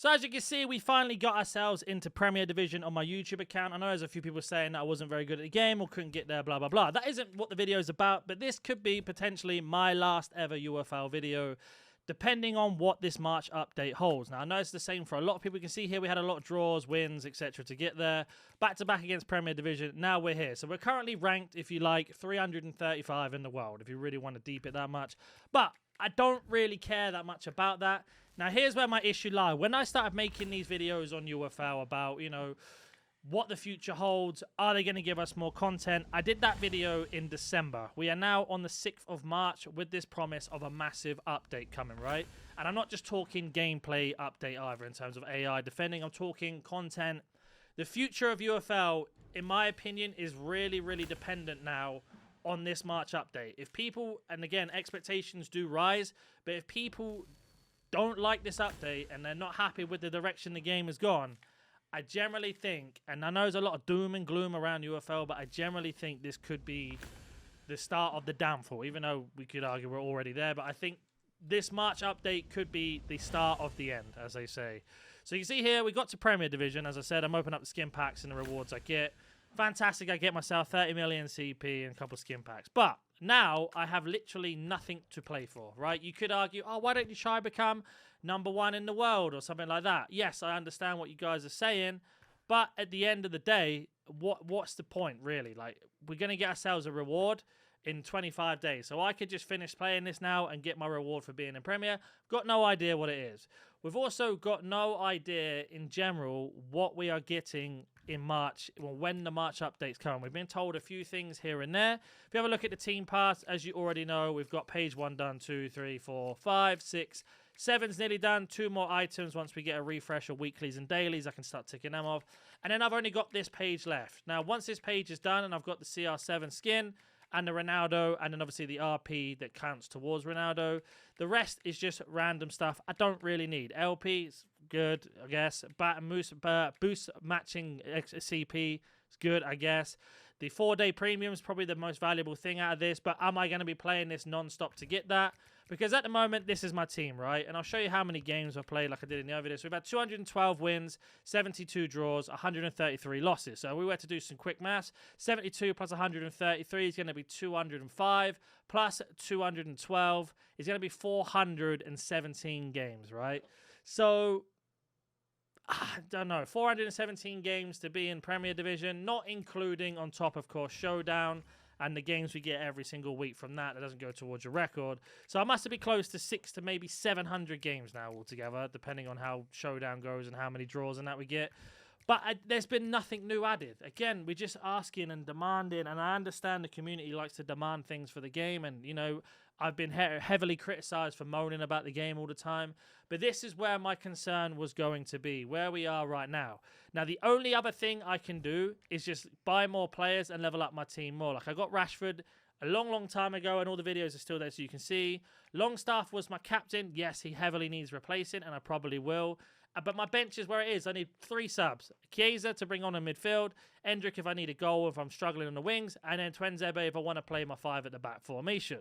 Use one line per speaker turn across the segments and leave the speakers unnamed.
So as you can see, we finally got ourselves into Premier Division on my YouTube account. I know there's a few people saying that I wasn't very good at the game or couldn't get there, blah, blah, blah. That isn't what the video is about, but this could be potentially my last ever UFL video, depending on what this March update holds. Now, I know it's the same for a lot of people. You can see here we had a lot of draws, wins, etc. to get there. Back-to-back against Premier Division. Now we're here. So we're currently ranked, if you like, 335 in the world, if you really want to deep it that much. But I don't really care that much about that. Now, here's where my issue lies. When I started making these videos on UFL about, you know, what the future holds, are they going to give us more content? I did that video in December. We are now on the 6th of March with this promise of a massive update coming, right? And I'm not just talking gameplay update either in terms of AI defending. I'm talking content. The future of UFL, in my opinion, is really, really dependent now on this March update. If people, and again, expectations do rise, but if people don't like this update and they're not happy with the direction the game has gone, I generally think, and I know there's a lot of doom and gloom around UFL, but I generally think this could be the start of the downfall, even though we could argue we're already there. But I think this March update could be the start of the end, as they say. So you can see here, we got to Premier Division. As I said, I'm opening up the skin packs and the rewards I get. Fantastic, I get myself 30 million CP and a couple of skin packs. But now I have literally nothing to play for, right? You could argue, oh, why don't you try become #1 in the world or something like that? Yes, I understand what you guys are saying, but at the end of the day, what's the point, really? Like, we're going to get ourselves a reward in 25 days. So I could just finish playing this now and get my reward for being in Premier. Got no idea what it is. We've also got no idea in general what we are getting in March, well, when the March updates come. We've been told a few things here and there. If you have a look at the team pass, as you already know, we've got page 1 done, 2, 3, 4, 5, 6, 7's nearly done. 2 more items. Once we get a refresh of weeklies and dailies, I can start ticking them off. And then I've only got this page left. Now, once this page is done and I've got the CR7 skin and the Ronaldo, and then obviously the RP that counts towards Ronaldo, the rest is just random stuff I don't really need. LP is good, I guess. Boost matching CP is good, I guess. The 4-day premium is probably the most valuable thing out of this, but am I going to be playing this non-stop to get that? Because at the moment, this is my team, right? And I'll show you how many games I've played like I did in the other video. So we've had 212 wins, 72 draws, 133 losses. So we were to do some quick maths. 72 plus 133 is going to be 205, plus 212 is going to be 417 games, right? So I don't know, 417 games to be in Premier Division, not including on top, of course, Showdown and the games we get every single week from that. That doesn't go towards your record. So I must be close to 600 to maybe 700 games now altogether, depending on how Showdown goes and how many draws and that we get. But there's been nothing new added. Again, we're just asking and demanding, and I understand the community likes to demand things for the game, and, you know, I've been heavily criticised for moaning about the game all the time, but this is where my concern was going to be, where we are right now. Now, the only other thing I can do is just buy more players and level up my team more. Like, I got Rashford a long, long time ago, and all the videos are still there so you can see. Longstaff was my captain. Yes, he heavily needs replacing, and I probably will. But my bench is where it is. I need 3 subs. Chiesa to bring on in midfield. Endrick if I need a goal, if I'm struggling on the wings. And then Twenzebe if I want to play my 5 at the back formation.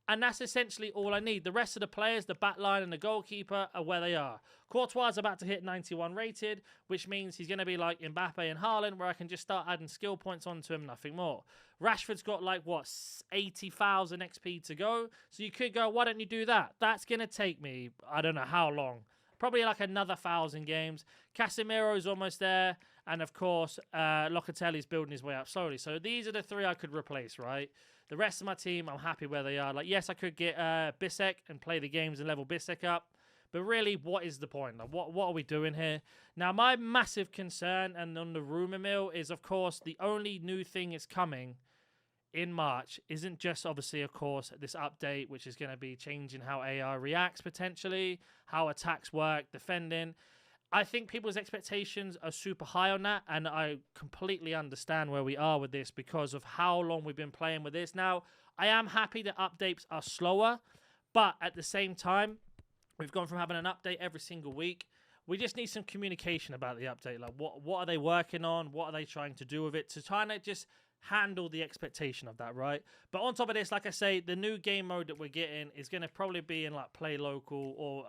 And that's essentially all I need. The rest of the players, the back line and the goalkeeper, are where they are. Courtois is about to hit 91 rated, which means he's going to be like Mbappe and Haaland, where I can just start adding skill points onto him, nothing more. Rashford's got like, what, 80,000 XP to go? So you could go, why don't you do that? That's going to take me, I don't know how long. Probably like another 1,000 games. Casemiro's almost there. And of course, Locatelli's building his way up slowly. So these are the 3 I could replace, right? The rest of my team, I'm happy where they are. Like, yes, I could get Bissek and play the games and level Bissek up. But really, what is the point? Like, what are we doing here? Now, my massive concern, and on the rumour mill, is, of course, the only new thing is coming in March isn't just, obviously, of course, this update, which is going to be changing how AI reacts, potentially, how attacks work, defending. I think people's expectations are super high on that, and I completely understand where we are with this because of how long we've been playing with this. Now, I am happy that updates are slower, but at the same time, we've gone from having an update every single week. We just need some communication about the update. Like, what are they working on? What are they trying to do with it? To try and just handle the expectation of that, right? But on top of this, like I say, the new game mode that we're getting is going to probably be in like play local,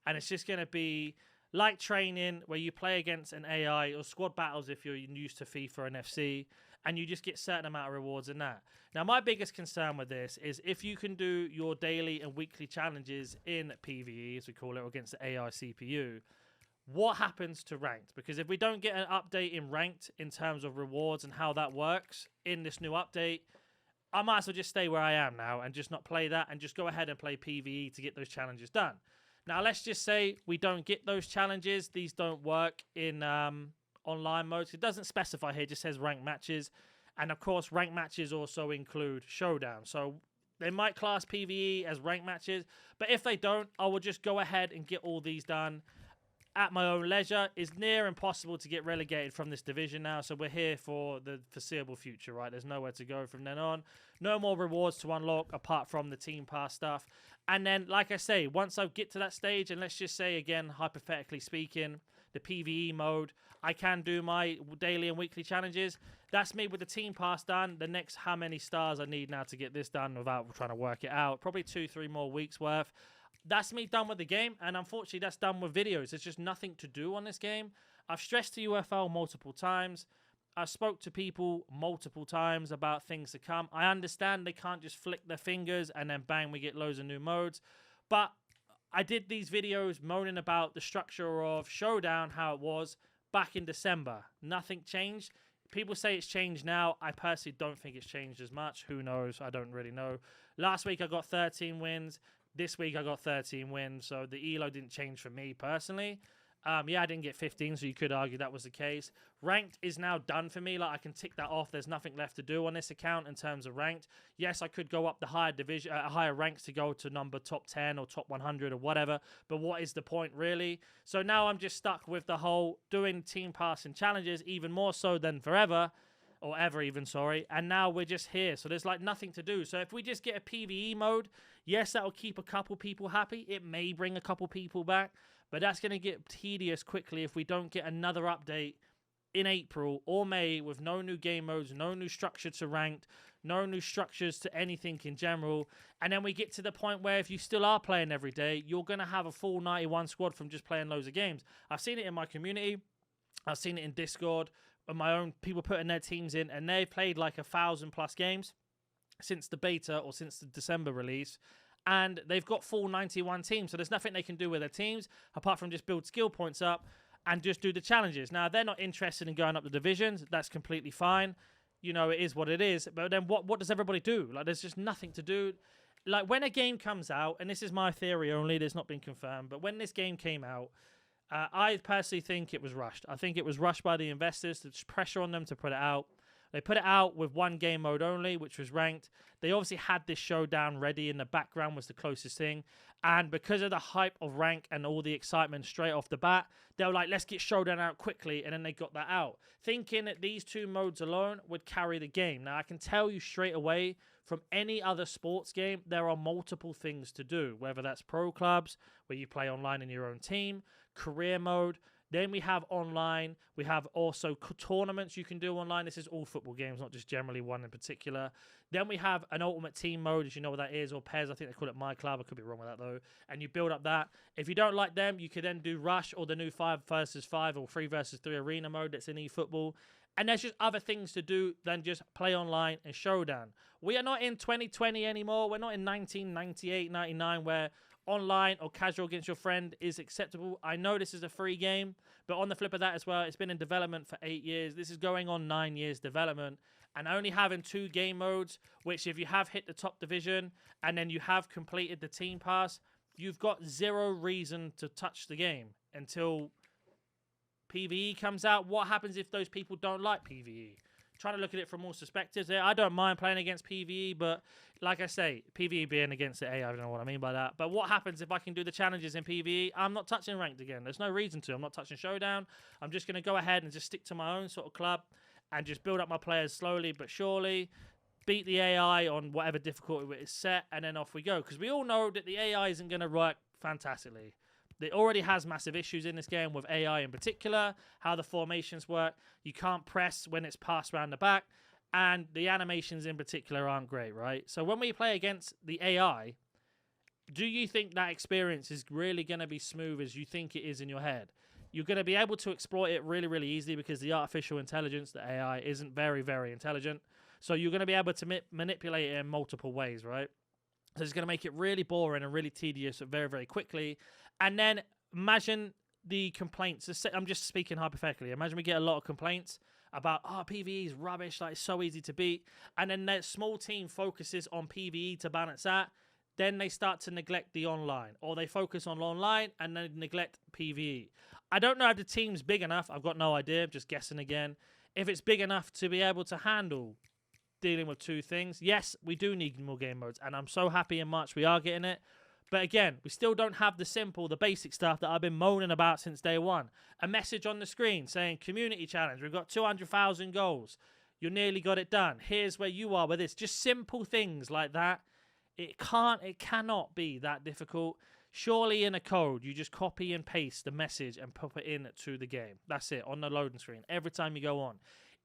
and it's just going to be like training where you play against an AI, or squad battles if you're used to FIFA and FC, and you just get certain amount of rewards in that. Now, my biggest concern with this is if you can do your daily and weekly challenges in PvE, as we call it, or against the AI CPU, what happens to ranked? Because if we don't get an update in ranked in terms of rewards and how that works in this new update, I might as well just stay where I am now and just not play that and just go ahead and play PvE to get those challenges done. Now, let's just say we don't get those challenges. These don't work in online modes. It doesn't specify here, it just says ranked matches. And of course, ranked matches also include showdown. So they might class PvE as ranked matches, but if they don't, I will just go ahead and get all these done at my own leisure. It's near impossible to get relegated from this division now, so we're here for the foreseeable future, right? There's nowhere to go from then on. No more rewards to unlock apart from the team pass stuff. And then, like I say, once I get to that stage, and let's just say again, hypothetically speaking, the PvE mode, I can do my daily and weekly challenges. That's me with the team pass done. The next how many stars I need now to get this done without trying to work it out. Probably 2-3 more weeks worth. That's me done with the game, and unfortunately that's done with videos. There's just nothing to do on this game. I've stressed to UFL multiple times. I spoke to people multiple times about things to come. I understand they can't just flick their fingers and then bang, we get loads of new modes. But I did these videos moaning about the structure of Showdown, how it was back in December. Nothing changed. People say it's changed now. I personally don't think it's changed as much. Who knows? I don't really know. Last week I got 13 wins. This week I got 13 wins, so the elo didn't change for me personally. Yeah, I didn't get 15, so you could argue that was the case. Ranked is now done for me. Like, I can tick that off. There's nothing left to do on this account in terms of ranked. Yes, I could go up the higher division, higher ranks to go to number top 10 or top 100 or whatever. But what is the point, really? So now I'm just stuck with the whole doing team pass and challenges, even more so than forever. Or ever even, sorry. And now we're just here. So there's like nothing to do. So if we just get a PvE mode, yes, that'll keep a couple people happy. It may bring a couple people back. But that's going to get tedious quickly if we don't get another update in April or May with no new game modes, no new structure to ranked, no new structures to anything in general. And then we get to the point where if you still are playing every day, you're going to have a full 91 squad from just playing loads of games. I've seen it in my community. I've seen it in Discord. And my own people putting their teams in, and they've played like 1,000+ games since the beta or since the December release, and they've got full 91 teams, so there's nothing they can do with their teams apart from just build skill points up and just do the challenges. Now, they're not interested in going up the divisions. That's completely fine. You know, it is what it is. But then what does everybody do? Like, there's just nothing to do. Like, when a game comes out, and this is my theory only, it's not been confirmed, but when this game came out, I personally think it was rushed. I think it was rushed by the investors. There's pressure on them to put it out. They put it out with one game mode only, which was ranked. They obviously had this showdown ready in the background, was the closest thing. And because of the hype of rank and all the excitement straight off the bat, they were like, let's get showdown out quickly. And then they got that out, thinking that these two modes alone would carry the game. Now, I can tell you straight away, from any other sports game, there are multiple things to do, whether that's pro clubs, where you play online in your own team, career mode. Then we have online. We have also tournaments you can do online. This is all football games, not just generally one in particular. Then we have an ultimate team mode, as you know what that is, or pairs. I think they call it My Club. I could be wrong with that, though. And you build up that. If you don't like them, you could then do Rush or the new 5 versus 5 or 3 versus 3 arena mode that's in eFootball. And there's just other things to do than just play online and showdown. We are not in 2020 anymore. We're not in 1998, 99, where online or casual against your friend is acceptable. I know this is a free game, but on the flip of that as well, it's been in development for 8 years. This is going on 9 years development, and only having 2 game modes, which if you have hit the top division and then you have completed the team pass, you've got zero reason to touch the game until PvE comes out. What happens if those people don't like PvE? Trying to look at it from all perspectives there. I don't mind playing against PvE, but like I say, PvE being against the AI, I don't know what I mean by that. But what happens if I can do the challenges in PvE? I'm not touching ranked again. There's no reason to. I'm not touching showdown. I'm just going to go ahead and just stick to my own sort of club and just build up my players slowly but surely, beat the AI on whatever difficulty it is set, and then off we go. Because we all know that the AI isn't going to work fantastically. It already has massive issues in this game with AI in particular, how the formations work. You can't press when it's passed around the back, and the animations in particular aren't great, right? So when we play against the AI, do you think that experience is really going to be smooth as you think it is in your head? You're going to be able to exploit it really, really easily because the artificial intelligence, the AI, isn't very, very intelligent. So you're going to be able to manipulate it in multiple ways, right? So it's going to make it really boring and really tedious very, very quickly. And then imagine the complaints. I'm just speaking hypothetically. Imagine we get a lot of complaints about, oh, PvE is rubbish, like it's so easy to beat. And then that small team focuses on PvE to balance that. Then they start to neglect the online. Or they focus on online and then neglect PvE. I don't know if the team's big enough. I've got no idea. I'm just guessing again. If it's big enough to be able to handle dealing with two things. Yes, we do need more game modes, and I'm so happy in March we are getting it. But again, we still don't have the basic stuff that I've been moaning about since day one. A message on the screen saying, community challenge, we've got 200,000 goals. You nearly got it done. Here's where you are with this. Just simple things like that. It cannot be that difficult. Surely in a code, you just copy and paste the message and pop it in to the game. That's it, on the loading screen, every time you go on.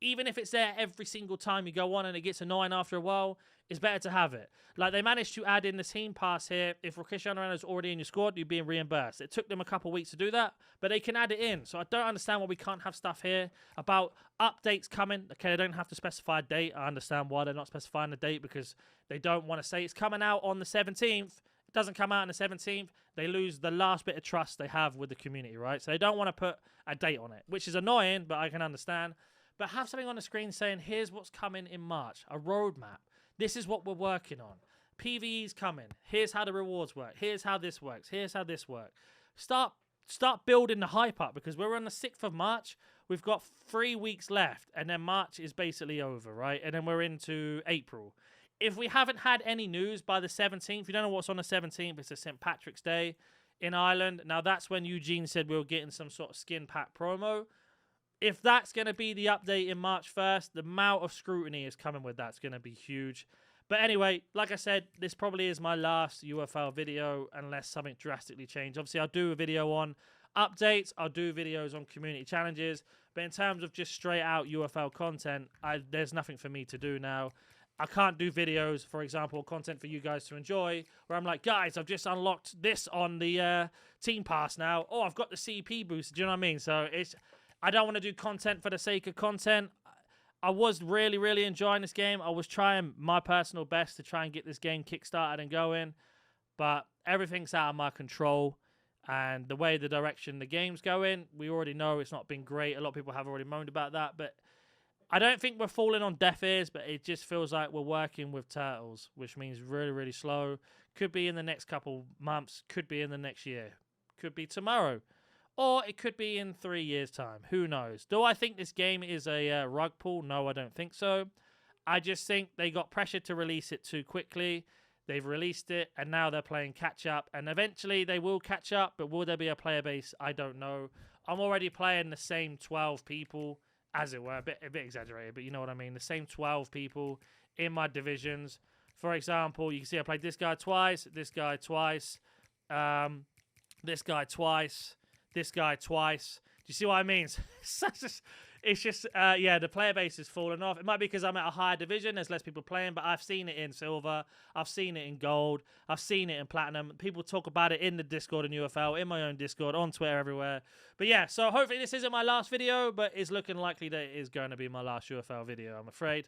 Even if it's there every single time you go on and it gets annoying after a while, it's better to have it. Like, they managed to add in the team pass here. If Cristiano Ronaldo's already in your squad, you're being reimbursed. It took them a couple of weeks to do that, but they can add it in. So I don't understand why we can't have stuff here about updates coming. Okay, they don't have to specify a date. I understand why they're not specifying the date, because they don't want to say it's coming out on the 17th. It doesn't come out on the 17th. They lose the last bit of trust they have with the community, right? So they don't want to put a date on it, which is annoying, but I can understand. But have something on the screen saying, here's what's coming in March. A roadmap. This is what we're working on. PvE's coming. Here's how the rewards work. Here's how this works. Here's how this works. Start building the hype up, because we're on the 6th of March. We've got 3 weeks left, and then March is basically over, right? And then we're into April. If we haven't had any news by the 17th, you don't know what's on the 17th. It's a St. Patrick's Day in Ireland. Now, that's when Eugene said we were getting some sort of skin pack promo. If that's going to be the update in March 1st, the amount of scrutiny is coming with that's going to be huge. But anyway, like I said, this probably is my last UFL video unless something drastically changed. Obviously, I'll do a video on updates. I'll do videos on community challenges. But in terms of just straight out UFL content, there's nothing for me to do now. I can't do videos, for example, content for you guys to enjoy, where I'm like, guys, I've just unlocked this on the Team Pass now. Oh, I've got the CP boost. Do you know what I mean? So I don't want to do content for the sake of content. I was really, really enjoying this game. I was trying my personal best to try and get this game kickstarted and going, but everything's out of my control. And the way the direction the game's going, we already know it's not been great. A lot of people have already moaned about that, but I don't think we're falling on deaf ears, but it just feels like we're working with turtles, which means really, really slow. Could be in the next couple months, could be in the next year, could be tomorrow. Or it could be in 3 years' time. Who knows? Do I think this game is a rug pull? No, I don't think so. I just think they got pressured to release it too quickly. They've released it, and now they're playing catch-up. And eventually they will catch up, but will there be a player base? I don't know. I'm already playing the same 12 people, as it were. A bit exaggerated, but you know what I mean. The same 12 people in my divisions. For example, you can see I played this guy twice, this guy twice, this guy twice, this guy twice. Do you see what I mean? It's just, yeah, the player base is falling off. It might be because I'm at a higher division. There's less people playing, but I've seen it in silver. I've seen it in gold. I've seen it in platinum. People talk about it in the Discord and UFL, in my own Discord, on Twitter, everywhere. But yeah, so hopefully this isn't my last video, but it's looking likely that it is going to be my last UFL video, I'm afraid.